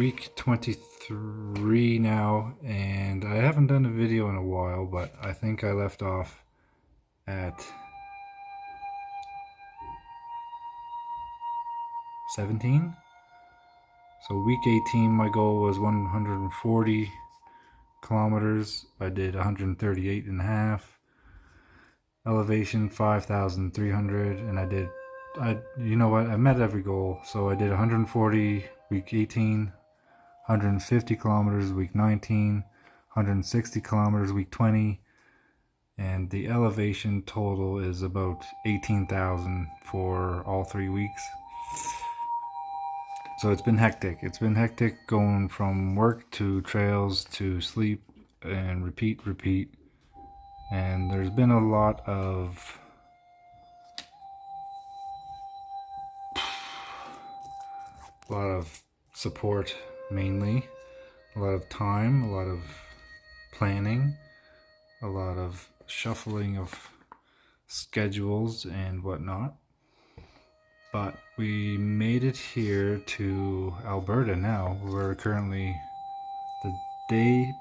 week 23 now, and I haven't done a video in a while, but I think I left off at 17. So week 18, my goal was 140 kilometers. I did 138 and a half. Elevation 5,300, and you know what? I met every goal. So I did 140 week 18. 150 kilometers week 19, 160 kilometers week 20, and the elevation total is about 18,000 for all 3 weeks. So it's been hectic. It's been hectic going from work to trails to sleep and repeat. And there's been a lot of support, mainly a lot of time, a lot of planning, a lot of shuffling of schedules and whatnot. But we made it here to Alberta now. We're currently the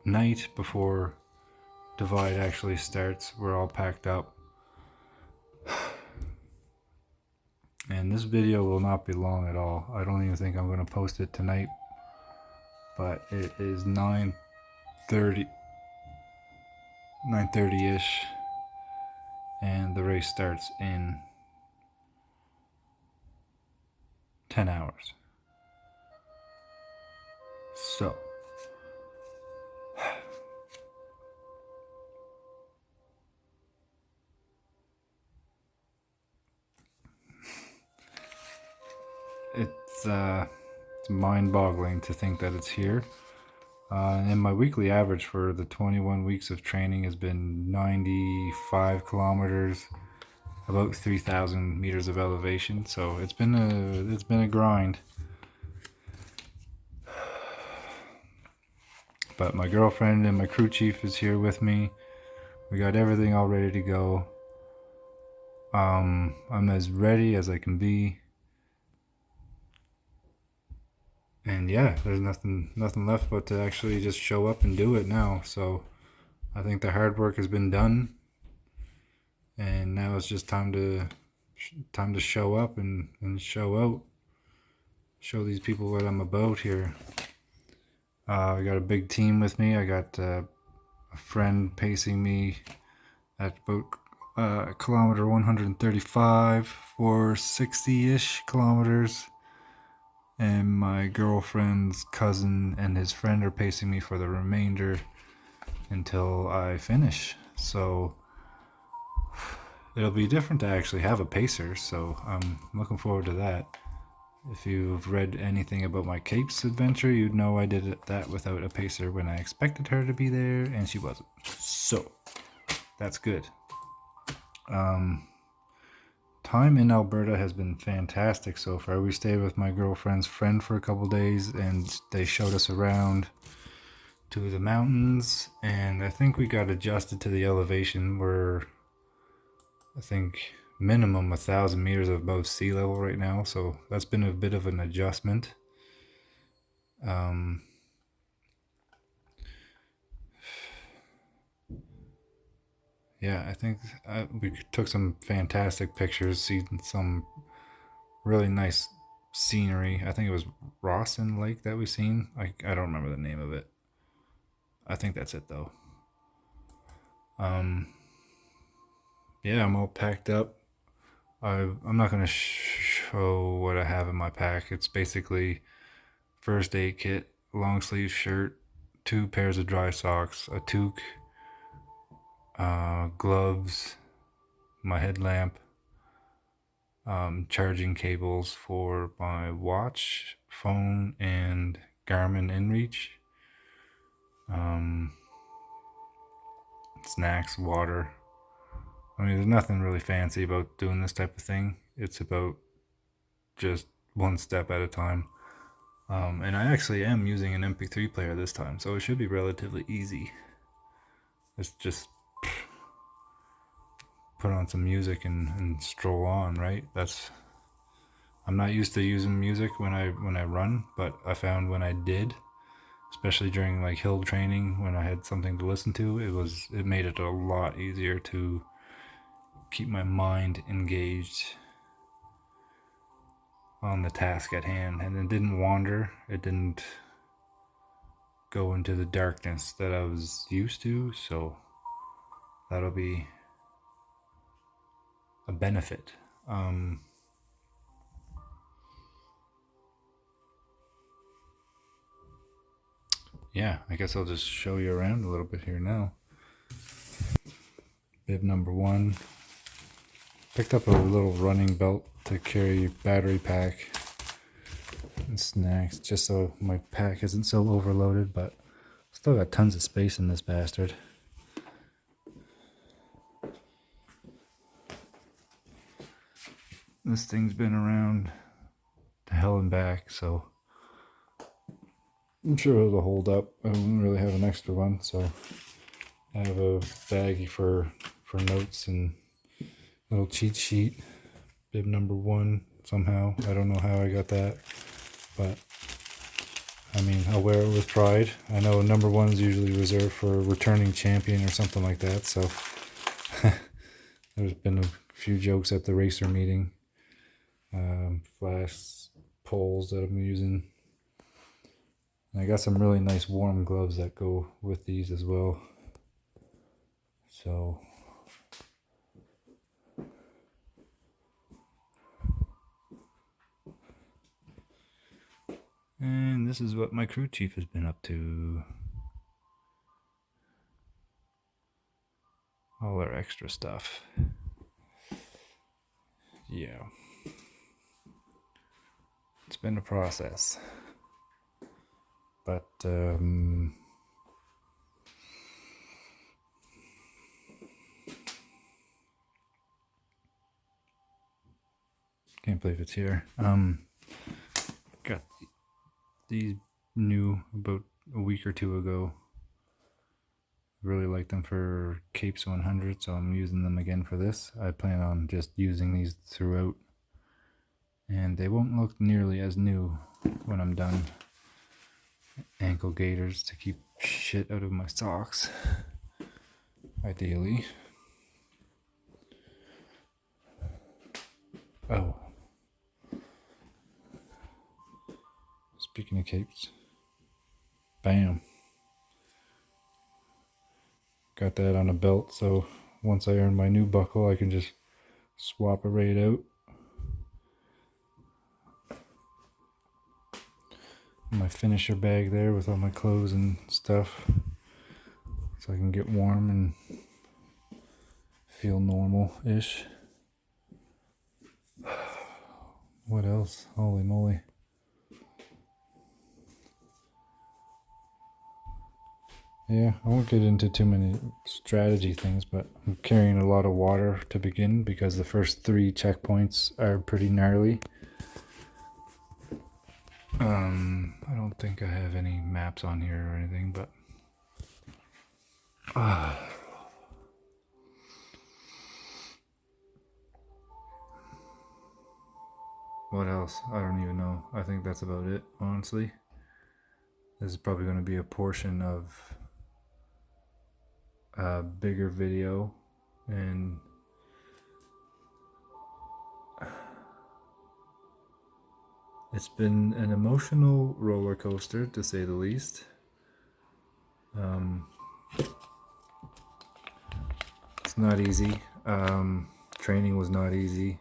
night before Divide actually starts. We're all packed up. And this video will not be long at all. I don't even think I'm going to post it tonight. But it is 9:30-ish. And the race starts in 10 hours. So it's mind-boggling to think that it's here. And my weekly average for the 21 weeks of training has been 95 kilometers, about 3,000 meters of elevation. So it's been a grind. But my girlfriend and my crew chief is here with me. We got everything all ready to go. I'm as ready as I can be. And yeah, there's nothing left but to actually just show up and do it now. So I think the hard work has been done, and now it's just time to show up and show out, show these people what I'm about here. I got a big team with me. I got a friend pacing me at about kilometer 135 for 60-ish kilometers. And my girlfriend's cousin and his friend are pacing me for the remainder until I finish. So it'll be different to actually have a pacer, so I'm looking forward to that. If you've read anything about my Capes adventure, you'd know I did that without a pacer when I expected her to be there, and she wasn't. So that's good. Time in Alberta has been fantastic so far. We stayed with my girlfriend's friend for a couple days, and they showed us around to the mountains, and I think we got adjusted to the elevation. We're, I think, minimum 1,000 meters above sea level right now, so that's been a bit of an adjustment. Yeah, I think we took some fantastic pictures, seen some really nice scenery. I think it was Rawson Lake that we seen. I don't remember the name of it. I think that's it though. Yeah, I'm all packed up. I'm not gonna show what I have in my pack. It's basically first aid kit, long sleeve shirt, 2 pairs of dry socks, a toque, gloves, my headlamp, charging cables for my watch, phone, and Garmin InReach, snacks, water. I mean, there's nothing really fancy about doing this type of thing. It's about just one step at a time. And I actually am using an MP3 player this time, so it should be relatively easy. It's just put on some music and stroll on, right? I'm not used to using music when I run, but I found when I did, especially during like hill training when I had something to listen to, it made it a lot easier to keep my mind engaged on the task at hand, and it didn't wander. It didn't go into the darkness that I was used to, so that'll be a benefit. Yeah, I guess I'll just show you around a little bit here now. Bib number 1. Picked up a little running belt to carry battery pack and snacks, just so my pack isn't so overloaded, but still got tons of space in this bastard. This thing's been around to hell and back, so I'm sure it'll hold up. I don't really have an extra one, so I have a baggie for notes and little cheat sheet. Bib number 1 somehow. I don't know how I got that, but I mean, I'll wear it with pride. I know number 1's usually reserved for a returning champion or something like that, so there's been a few jokes at the racer meeting. Flash poles that I'm using. And I got some really nice warm gloves that go with these as well. So and this is what my crew chief has been up to. All our extra stuff. Yeah. It's been a process. But can't believe it's here. Got these new about a week or two ago. Really like them for Capes 100, so I'm using them again for this. I plan on just using these throughout, and they won't look nearly as new when I'm done. Ankle gaiters to keep shit out of my socks, ideally. Oh, speaking of capes, bam. Got that on a belt, so once I earn my new buckle, I can just swap it right out. My finisher bag there with all my clothes and stuff, so I can get warm and feel normal-ish. What else? Holy moly. Yeah, I won't get into too many strategy things, but I'm carrying a lot of water to begin because the first 3 checkpoints are pretty gnarly. I don't think I have any maps on here or anything, but what else? I don't even know. I think that's about it, honestly. This is probably going to be a portion of a bigger video, and it's been an emotional roller coaster, to say the least. It's not easy. Training was not easy.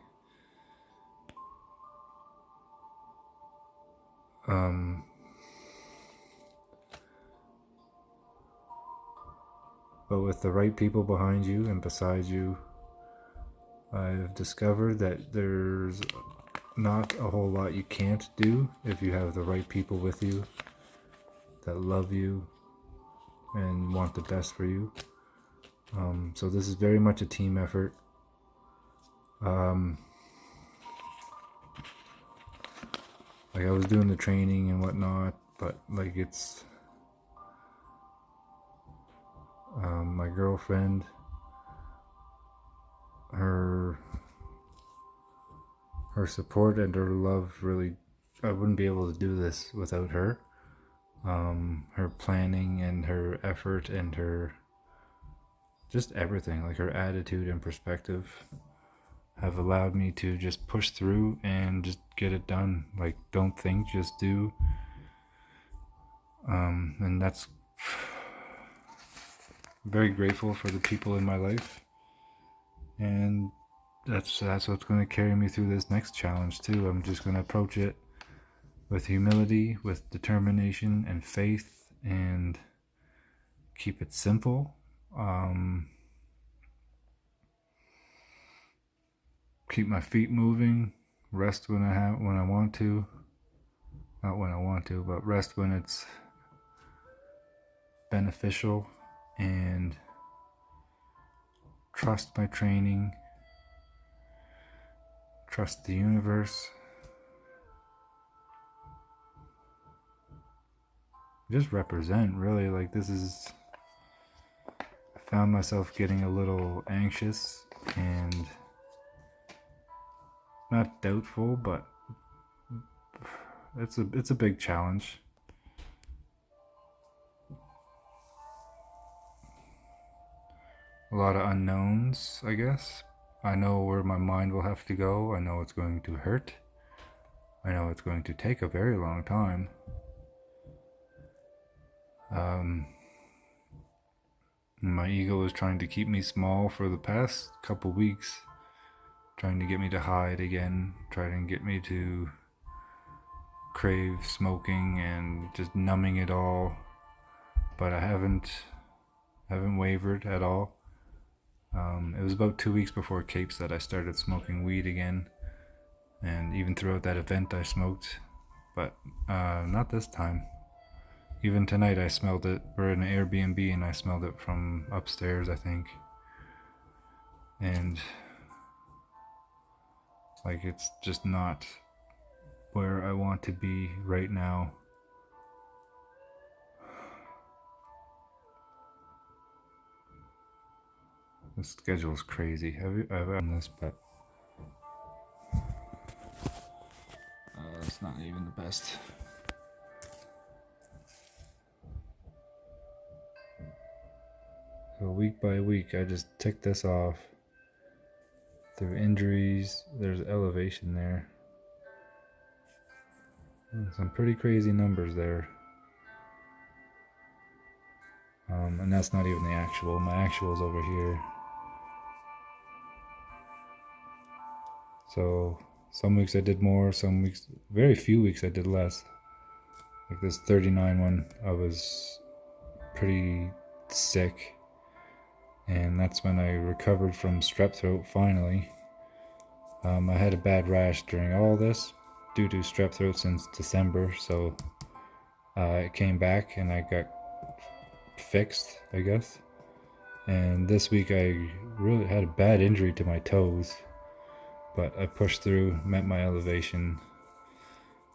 But with the right people behind you and beside you, I've discovered that there's not a whole lot you can't do if you have the right people with you that love you and want the best for you. So this is very much a team effort. Like I was doing the training and whatnot, but like it's my girlfriend, her her support and her love really, I wouldn't be able to do this without her. Her planning and her effort and her just everything, like her attitude and perspective, have allowed me to just push through and just get it done. Like, don't think, just do. And that's very grateful for the people in my life, and that's what's going to carry me through this next challenge too. I'm just going to approach it with humility, with determination and faith, and keep it simple. Keep my feet moving. Rest when I want to. Not when I want to, but rest when it's beneficial, and trust my training. Trust the universe. Just represent, really. Like, this is, I found myself getting a little anxious and not doubtful, but it's a big challenge. A lot of unknowns, I guess. I know where my mind will have to go. I know it's going to hurt. I know it's going to take a very long time. My ego is trying to keep me small for the past couple weeks, trying to get me to hide again, trying to get me to crave smoking and just numbing it all. But I haven't wavered at all. It was about 2 weeks before Capes that I started smoking weed again, and even throughout that event I smoked, but not this time. Even tonight I smelled it. We're in an Airbnb and I smelled it from upstairs, I think. And like, it's just not where I want to be right now. The schedule's crazy. I've done this, but it's not even the best. So week by week, I just tick this off. Through injuries, there's elevation there. Some pretty crazy numbers there. And that's not even the actual. My actual is over here. So some weeks I did more, some weeks, very few weeks I did less. Like this 39 one, I was pretty sick. And that's when I recovered from strep throat finally. I had a bad rash during all this due to strep throat since December, so it came back and I got fixed, I guess. And this week I really had a bad injury to my toes, but I pushed through, met my elevation,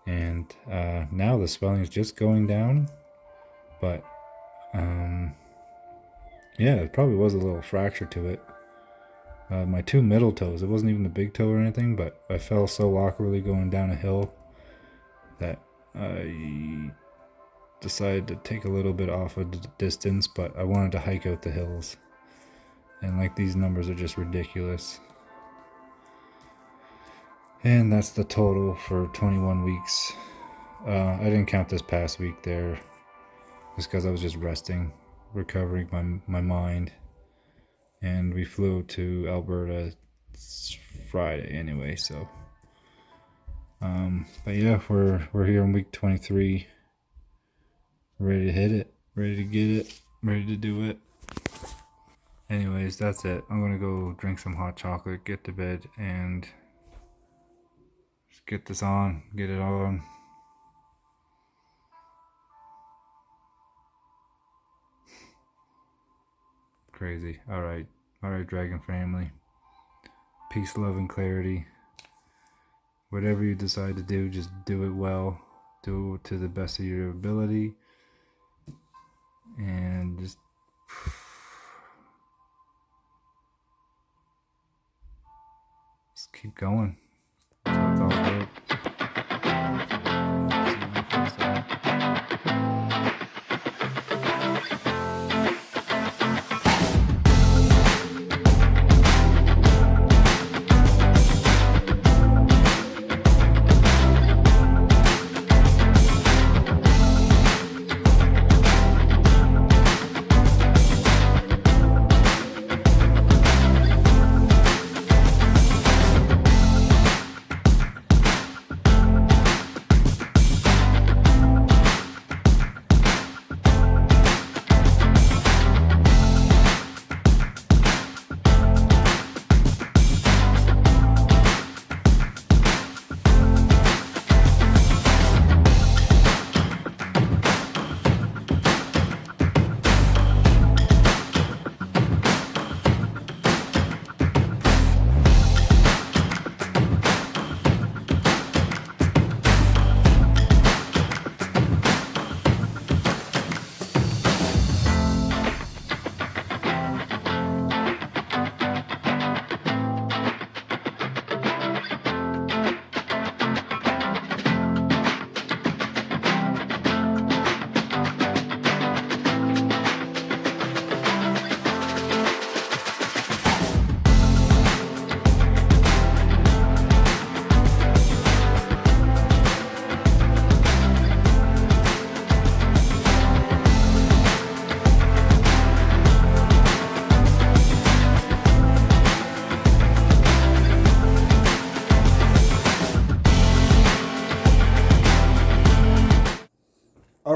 and now the swelling is just going down. But yeah, it probably was a little fracture to it. My two middle toes, it wasn't even the big toe or anything, but I fell so awkwardly going down a hill that I decided to take a little bit off a distance, but I wanted to hike out the hills. And like, these numbers are just ridiculous. And that's the total for 21 weeks. I didn't count this past week there, just because I was just resting, recovering my mind. And we flew to Alberta Friday anyway, so. But yeah, we're here in week 23. Ready to hit it, ready to get it, ready to do it. Anyways, that's it. I'm gonna go drink some hot chocolate, get to bed, and just get this on, get it on. Crazy. Alright, Dragon family. Peace, love, and clarity. Whatever you decide to do, just do it well. Do it to the best of your ability. And just keep going.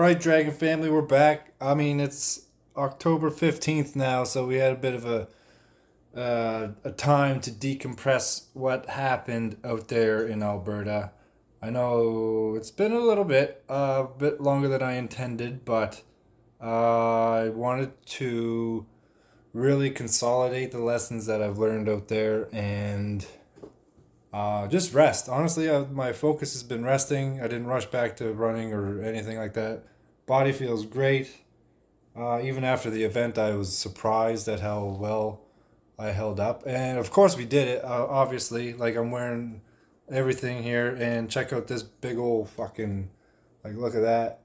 right, Dragon family, we're back. I mean, it's October 15th now, so we had a bit of a time to decompress what happened out there in Alberta. I know it's been a bit longer than I intended, but I wanted to really consolidate the lessons that I've learned out there and just rest. Honestly, my focus has been resting. I didn't rush back to running or anything like that. Body feels great. Even after the event, I was surprised at how well I held up. And of course, we did it. Obviously, like I'm wearing everything here, and check out this big old fucking, like, look at that.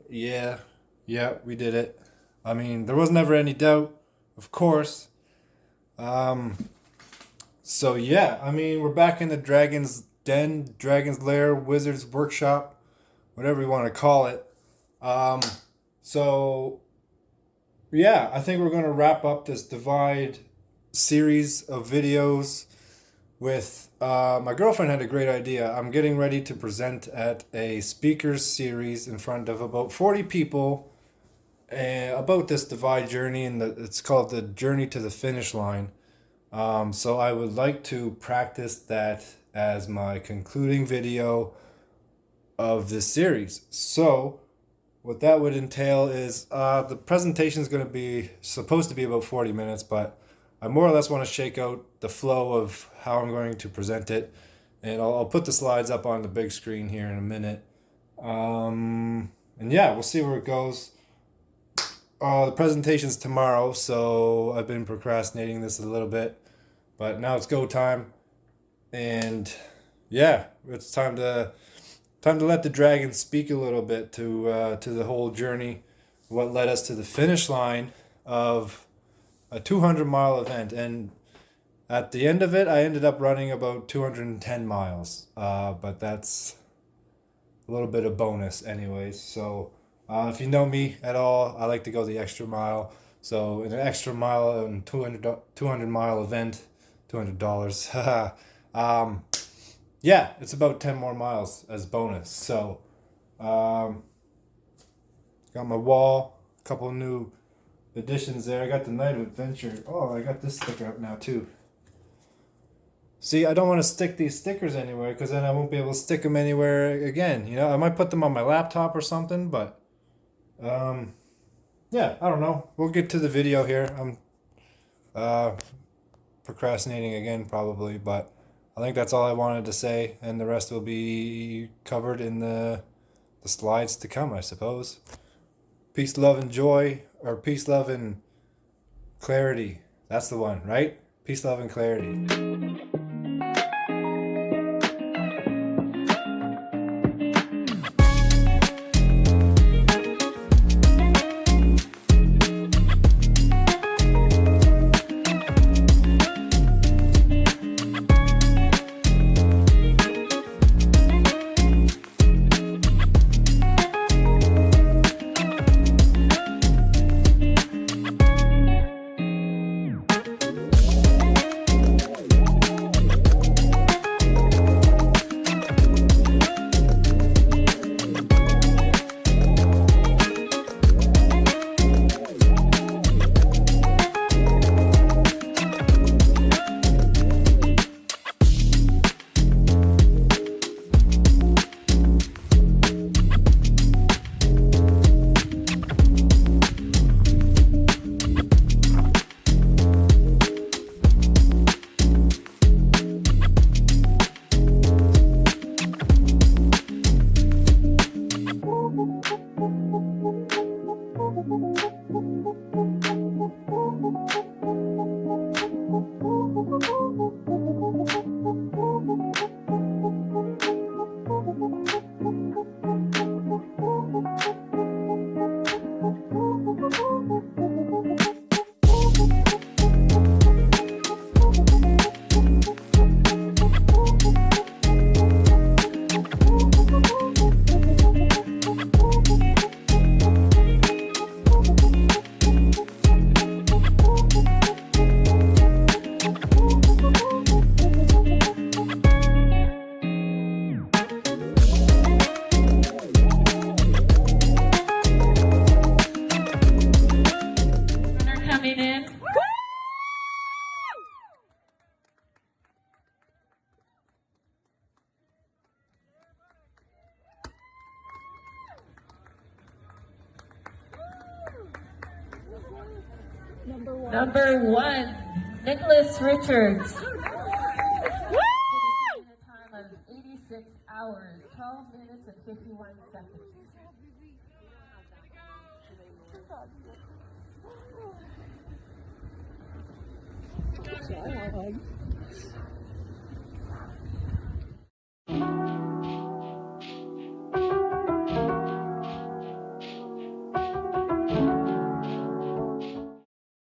Yeah, yeah, we did it. I mean, there was never any doubt, of course. Um, so yeah, I mean, we're back in the Dragon's Den, Dragon's Lair, Wizard's Workshop, whatever you want to call it. Um, so yeah, I think we're gonna wrap up this Divide series of videos with my girlfriend had a great idea. I'm getting ready to present at a speakers series in front of about 40 people about this Divide journey, and it's called the Journey to the Finish Line. So I would like to practice that as my concluding video of this series. So what that would entail is the presentation is going to be supposed to be about 40 minutes, but I more or less want to shake out the flow of how I'm going to present it, and I'll put the slides up on the big screen here in a minute. And yeah, we'll see where it goes. The presentation's tomorrow, so I've been procrastinating this a little bit, but now it's go time, and yeah, it's time to let the dragon speak a little bit to the whole journey, what led us to the finish line of a 200-mile event. And at the end of it, I ended up running about 210 miles, but that's a little bit of bonus anyways. So if you know me at all, I like to go the extra mile. So in an extra mile and 200 mile event, $200. Yeah, it's about 10 more miles as bonus. So got my wall, a couple new additions there. I got the Night of Adventure. Oh, I got this sticker up now too. See, I don't want to stick these stickers anywhere because then I won't be able to stick them anywhere again. You know, I might put them on my laptop or something, but yeah, I don't know. We'll get to the video here. I'm procrastinating again probably, but I think that's all I wanted to say, and the rest will be covered in the slides to come, I suppose. Peace, love, and joy, or peace, love, and clarity. That's the one, right? Peace, love, and clarity. Number 1, Nicholas Richards. Finishing in a time of 86 hours, 12 minutes and 51 seconds.